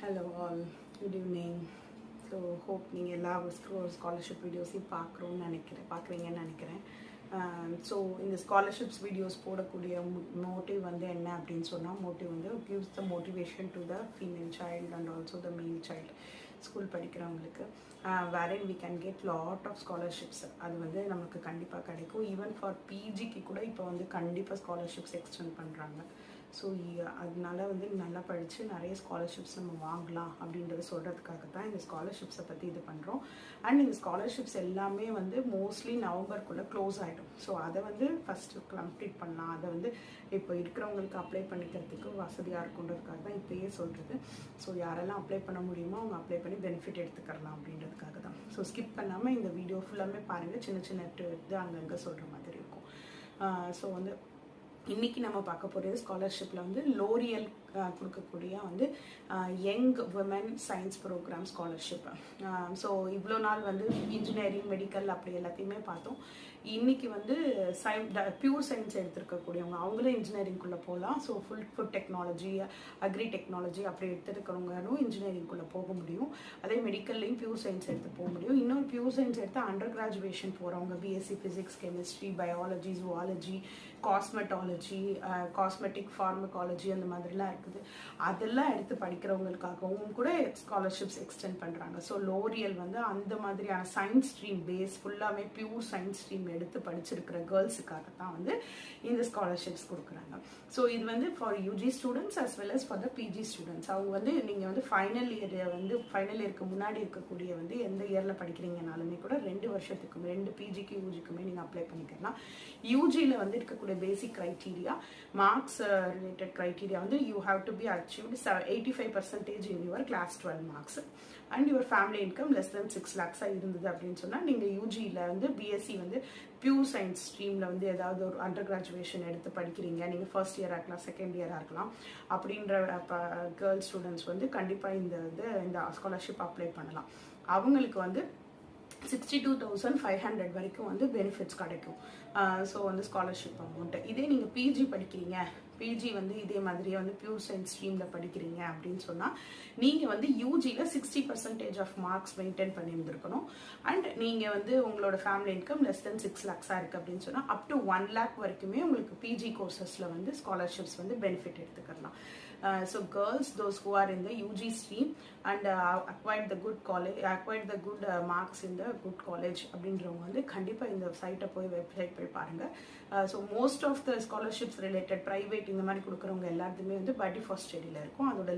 Hello all, good evening. So hope நீங்கள் எல்லா scholarship வீடியோஸையும் பார்க்குறீங்கன்னு நினைக்கிறேன். ஸோ இந்த ஸ்காலர்ஷிப்ஸ் வீடியோஸ் போடக்கூடிய மோட்டிவ் வந்து என்ன அப்படின்னு சொன்னால், மோட்டிவ் வந்து gives the motivation to the female child and also the male child. School படிக்கிறவங்களுக்கு wherein we can get lot of scholarships. அது வந்து நமக்கு கண்டிப்பாக கிடைக்கும். ஈவன் ஃபார் பிஜிக்கு கூட இப்போ வந்து கண்டிப்பாக ஸ்காலர்ஷிப்ஸ் எக்ஸ்டெண்ட் பண்ணுறாங்க. ஸோ அதனால வந்து நல்லா படித்து நிறைய ஸ்காலர்ஷிப்ஸ் நம்ம வாங்கலாம் அப்படின்றத சொல்கிறதுக்காக தான் இந்த ஸ்காலர்ஷிப்ஸை பற்றி இது பண்ணுறோம். அண்ட் இந்த ஸ்காலர்ஷிப்ஸ் எல்லாமே வந்து மோஸ்ட்லி நவம்பருக்குள்ளே க்ளோஸ் ஆகிடும். ஸோ அதை வந்து ஃபஸ்ட்டு கம்ப்ளீட் பண்ணலாம். அதை வந்து இப்போ இருக்கிறவங்களுக்கு அப்ளை பண்ணிக்கிறதுக்கு வசதியாக இருக்குன்றதுக்காக தான் இப்போயே சொல்கிறது. ஸோ யாரெல்லாம் அப்ளை பண்ண முடியுமோ அவங்க அப்ளை பண்ணி பெனிஃபிட் எடுத்துக்கலாம் அப்படின்றதுக்காக தான். ஸோ ஸ்கிப் பண்ணாமல் இந்த வீடியோ ஃபுல்லாமே பாருங்கள். சின்ன சின்ன இது அங்கங்கே சொல்கிற மாதிரி இருக்கும். ஸோ வந்து இன்றைக்கி நம்ம பார்க்க போகிறது ஸ்காலர்ஷிப்பில் வந்து லோரியல் கொடுக்கக்கூடிய வந்து young women science programme scholarship. So இவ்வளோ நாள் வந்து இன்ஜினியரிங் மெடிக்கல் அப்படி எல்லாத்தையுமே பார்த்தோம். இன்றைக்கி வந்து பியூர் சயின்ஸ் எடுத்துருக்கக்கூடியவங்க அவங்களும் இன்ஜினியரிங்குள்ளே போகலாம். So food technology, agri technology அப்படி எடுத்துருக்கிறவங்களும் இன்ஜினியரிங்குள்ளே போக முடியும். அதே மெடிக்கல்லையும் பியூர் சயின்ஸ் எடுத்து போக முடியும். இன்னொரு பியூர் சயின்ஸ் எடுத்து அண்டர் கிராஜுவேஷன் போகிறவங்க BSc physics, chemistry, biology, zoology, cosmetology, cosmetic pharmacology அந்த மாதிரிலாம் இருக்குது. அதெல்லாம் எடுத்து படிக்கிறவங்களுக்காகவும் கூட ஸ்காலர்ஷிப்ஸ் எக்ஸ்டெண்ட் பண்ணுறாங்க. ஸோ லோரியல் வந்து அந்த மாதிரியான சயின்ஸ் ஸ்ட்ரீம் பேஸ் ஃபுல்லாமே பியூர் சயின்ஸ் ஸ்ட்ரீம் எடுத்து படிச்சிருக்கிற கேர்ள்ஸுக்காக தான் வந்து இந்த ஸ்காலர்ஷிப்ஸ் கொடுக்குறாங்க. ஸோ இது வந்து for UG students as well as for the PG students. அவங்க வந்து நீங்கள் வந்து ஃபைனல் இயருக்கு முன்னாடி இருக்கக்கூடிய வந்து எந்த இயரில் படிக்கிறீங்கனாலுமே கூட 2 வருஷத்துக்குமே 2 பிஜிக்கு யூஜிக்குமே நீங்கள் அப்ளை பண்ணிக்கலாம். யூஜியில் வந்து இருக்கக்கூடிய பேசிக் க்ரைட்டீரியா, மார்க்ஸ் ரிலேட்டட் க்ரைட்டீரியா வந்து you have to be achieved 85% in your class 12 marks and your family income less than 6 lakhs இருந்தது அப்படின்னு சொன்னால் நீங்கள் யூஜியில் வந்து பிஎஸ்சி வந்து பியூர் சயின்ஸ் ஸ்ட்ரீமில் வந்து ஏதாவது ஒரு அண்டர் கிராஜுவேஷன் எடுத்து படிக்கிறீங்க, நீங்கள் ஃபர்ஸ்ட் இயராக இருக்கலாம், செகண்ட் இயராக இருக்கலாம் அப்படின்ற கேர்ள்ஸ் ஸ்டூடெண்ட்ஸ் வந்து கண்டிப்பாக இந்த ஸ்காலர்ஷிப் அப்ளை பண்ணலாம். அவங்களுக்கு வந்து 62,500 வரைக்கும் வந்து பெனிஃபிட்ஸ் கிடைக்கும். ஸோ வந்து ஸ்காலர்ஷிப் அமௌண்ட்டு. இதே நீங்கள் பிஜி படிக்கிறீங்க, பிஜி வந்து இதே மாதிரியே வந்து பியூர் சயின்ஸ் ஸ்ட்ரீமில் படிக்கிறீங்க அப்படின்னு சொன்னால் நீங்கள் வந்து யூஜியில் 60% ஆஃப் மார்க்ஸ் மெயின்டைன் பண்ணியிருந்துருக்கணும். அண்ட் நீங்கள் வந்து உங்களோட family income less than 6 lakhs இருக்குது அப்படின்னு சொன்னால் அப் டு 1 lakh வரைக்குமே உங்களுக்கு பிஜி கோர்சஸில் வந்து ஸ்காலர்ஷிப்ஸ் வந்து பெனிஃபிட் எடுத்துக்கலாம். So girls, those who are in the UG stream and acquired the good marks in the good college அப்படின்றவங்க வந்து கண்டிப்பாக இந்த சைட்டை போய் வெப்சைட் போய் பாருங்கள். So most of the scholarships related private இந்த மாதிரி கொடுக்குறவங்க எல்லாத்துமே வந்து பட்டி ஃபார் ஸ்டடியில் இருக்கும். அதோட